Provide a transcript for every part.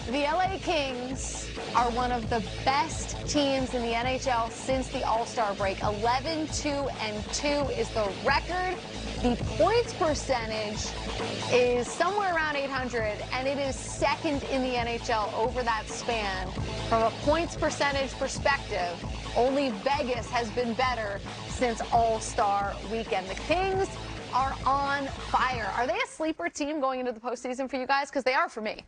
The LA Kings are one of the best teams in the NHL since the All-Star break. 11-2-2 is the record. The points percentage is somewhere around 800, and it is second in the NHL over that span. From a points percentage perspective, only Vegas has been better since All-Star weekend. The Kings are on fire. Are they a sleeper team going into the postseason for you guys? Because they are for me.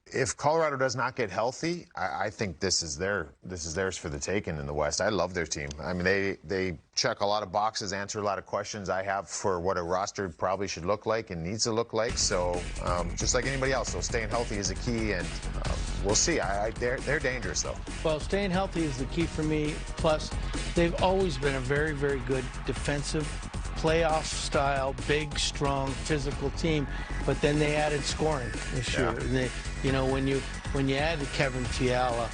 If Colorado does not get healthy, I think this is theirs for the taking in the West. I love their team. I mean, they check a lot of boxes, answer a lot of questions I have for what a roster probably should look like and needs to look like. So just like anybody else, so staying healthy is a key, and we'll see. They're dangerous, though. Well, staying healthy is the key for me. Plus, they've always been a very, very good defensive, playoff-style, big, strong, physical team. But then they added scoring this year. And they, you know, when you added Kevin Fiala,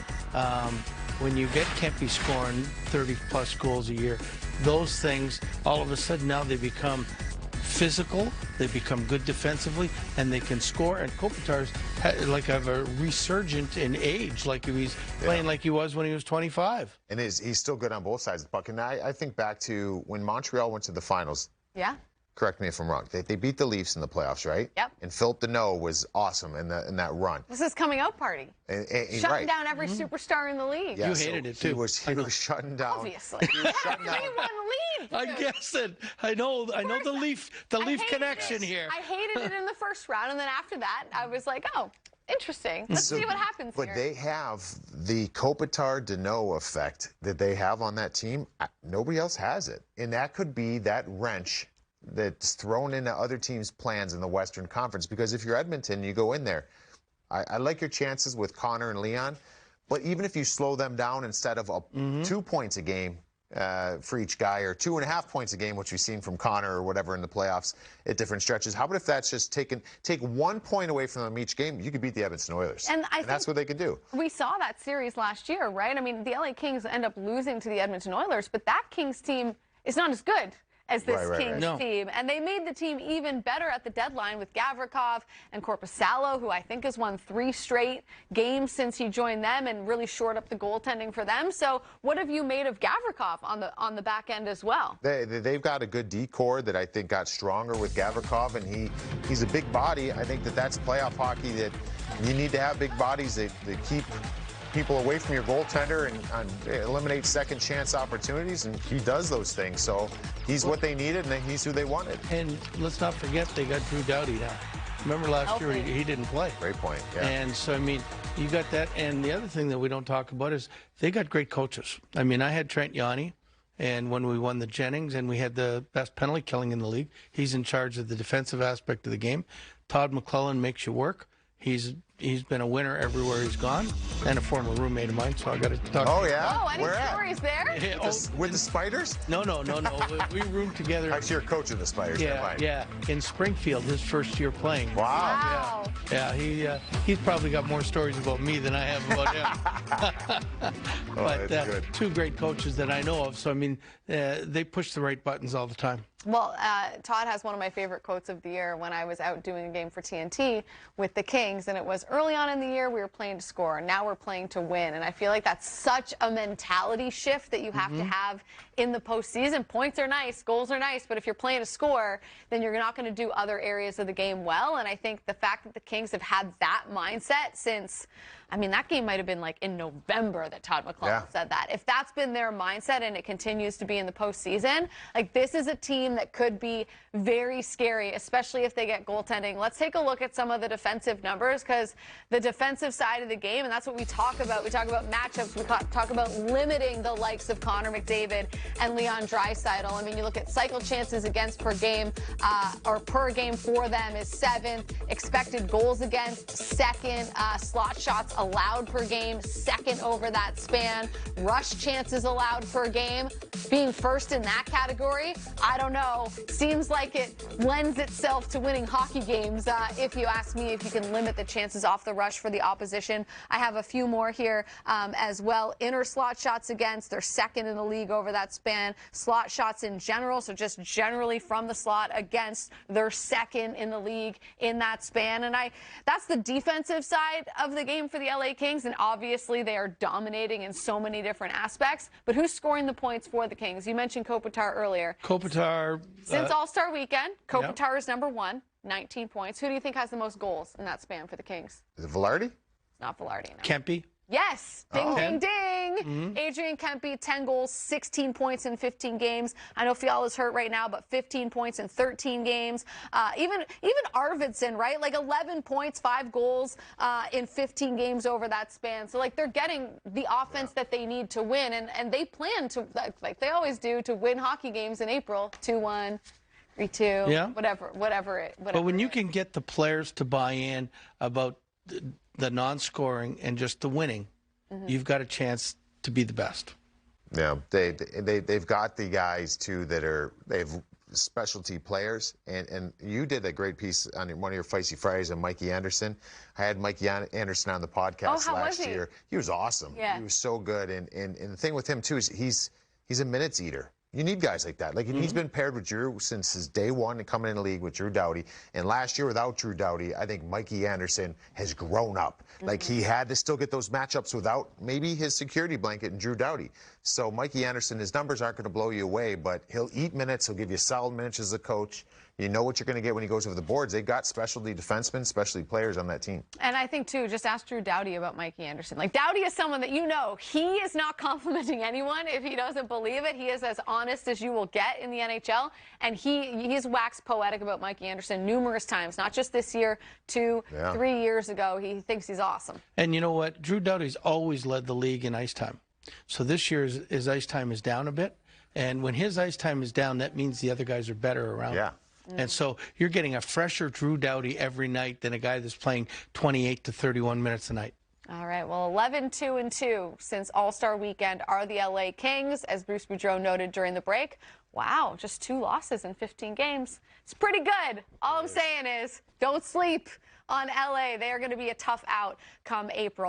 when you get Kempe scoring 30-plus goals a year, those things, all of a sudden now they become physical, they become good defensively, and they can score. And Kopitar's have a resurgent in age, like he's playing like he was when he was 25. And he's still good on both sides of the puck. And I think back to when Montreal went to the finals. Yeah. Correct me if I'm wrong. They beat the Leafs in the playoffs, right? Yep. And Philip Deneau was awesome in that run. This is coming out party. Shutting down every superstar in the league. Yeah, you hated it too. He was shutting down. Obviously. He was shutting down. 3-1 lead. I guessed it. I know the Leaf connection here. I hated it in the first round, and then after that, I was like, oh, interesting. Let's see what happens here. But they have the Kopitar-Deneau effect that they have on that team. Nobody else has it. And that could be that wrench that's thrown into other teams' plans in the Western Conference. Because if you're Edmonton, you go in there. I like your chances with Connor and Leon, but even if you slow them down instead of 2 points a game for each guy, or 2.5 points a game, which we've seen from Connor or whatever in the playoffs at different stretches, how about if that's just take 1 point away from them each game? You could beat the Edmonton Oilers. And that's what they could do. We saw that series last year, right? I mean, the LA Kings end up losing to the Edmonton Oilers, but that Kings team is not as good as this Kings team. And they made the team even better at the deadline with Gavrikov and Korpisalo, who I think has won 3 straight games since he joined them and really shored up the goaltending for them. So what have you made of Gavrikov on the back end as well? They've got a good D-core that I think got stronger with Gavrikov, and he's a big body. I think that's playoff hockey, that you need to have big bodies that keep people away from your goaltender and eliminate second chance opportunities, and he does those things. So he's what they needed, and he's who they wanted. And let's not forget they got Drew Doughty now. Remember last year he didn't play. Great point. Yeah. And so, I mean, you got that. And the other thing that we don't talk about is they got great coaches. I mean, I had Trent Yawney, and when we won the Jennings and we had the best penalty killing in the league, he's in charge of the defensive aspect of the game. Todd McClellan makes you work. He's been a winner everywhere he's gone, and a former roommate of mine, so I got to talk to him. Oh, yeah? Oh, any stories there? With the Spiders? No. We roomed together. Actually, you're coaching the Spiders. Yeah. In Springfield, his first year playing. Wow. Yeah, he's probably got more stories about me than I have about him. But 2 great coaches that I know of, so, I mean, they push the right buttons all the time. Well, Todd has one of my favorite quotes of the year when I was out doing a game for TNT with the Kings, and it was, early on in the year we were playing to score, and now we're playing to win. And I feel like that's such a mentality shift that you have to have in the postseason. Points are nice, goals are nice, but if you're playing to score, then you're not going to do other areas of the game well. And I think the fact that the Kings have had that mindset since, I mean, that game might have been like in November that Todd McClellan said that. If that's been their mindset and it continues to be in the postseason, like, this is a team that could be very scary, especially if they get goaltending. Let's take a look at some of the defensive numbers, because the defensive side of the game, and that's what we talk about. We talk about matchups. We talk about limiting the likes of Connor McDavid and Leon Draisaitl. I mean, you look at cycle chances against per game, or per game for them is 7th. Expected goals against, 2nd. Slot shots, allowed per game, second over that span. Rush chances allowed per game, being first in that category. I don't know. Seems like it lends itself to winning hockey games, if you ask me, if you can limit the chances off the rush for the opposition. I have a few more here as well. Inner slot shots against, they're second in the league over that span. Slot shots in general, so just generally from the slot against, they're second in the league in that span. And that's the defensive side of the game for the LA Kings, and obviously they are dominating in so many different aspects. But who's scoring the points for the Kings? You mentioned Kopitar earlier. Kopitar. Since All-Star Weekend, Kopitar is number one, 19 points. Who do you think has the most goals in that span for the Kings? Is it Velarde? It's not Velarde, no. Kempe. Yes. Ding, ding, ding. Mm-hmm. Adrian Kempe, 10 goals, 16 points in 15 games. I know Fiala's hurt right now, but 15 points in 13 games. Even Arvidsson, right? Like 11 points, 5 goals in 15 games over that span. So, like, they're getting the offense that they need to win. And they plan to, like they always do, to win hockey games in April. 2-1. 3-2, whatever. But when you can get the players to buy in about the non-scoring and just the winning, you've got a chance to be the best. Yeah, they've got the guys too they've specialty players, and you did a great piece on one of your Feisty Fridays on Mikey Anderson. I had Mikey Anderson on the podcast last year. He was awesome. Yeah. He was so good, and the thing with him too is he's a minutes eater. You need guys like that. Like, he's been paired with Drew since his day one and coming in the league with Drew Doughty. And last year without Drew Doughty, I think Mikey Anderson has grown up. Like, he had to still get those matchups without maybe his security blanket and Drew Doughty. So Mikey Anderson, his numbers aren't going to blow you away, but he'll eat minutes. He'll give you solid minutes as a coach. You know what you're going to get when he goes over the boards. They've got specialty defensemen, specialty players on that team. And I think, too, just ask Drew Doughty about Mikey Anderson. Like, Doughty is someone that he is not complimenting anyone if he doesn't believe it. He is as honest as you will get in the NHL. And he's waxed poetic about Mikey Anderson numerous times, not just this year, 3 years ago. He thinks he's awesome. And you know what? Drew Doughty's always led the league in ice time. So this year his ice time is down a bit. And when his ice time is down, that means the other guys are better around him. And so you're getting a fresher Drew Doughty every night than a guy that's playing 28 to 31 minutes a night. All right, well, 11-2-2 since All-Star Weekend are the LA Kings, as Bruce Boudreau noted during the break. Wow, just 2 losses in 15 games. It's pretty good. All I'm saying is don't sleep on LA. They are going to be a tough out come April.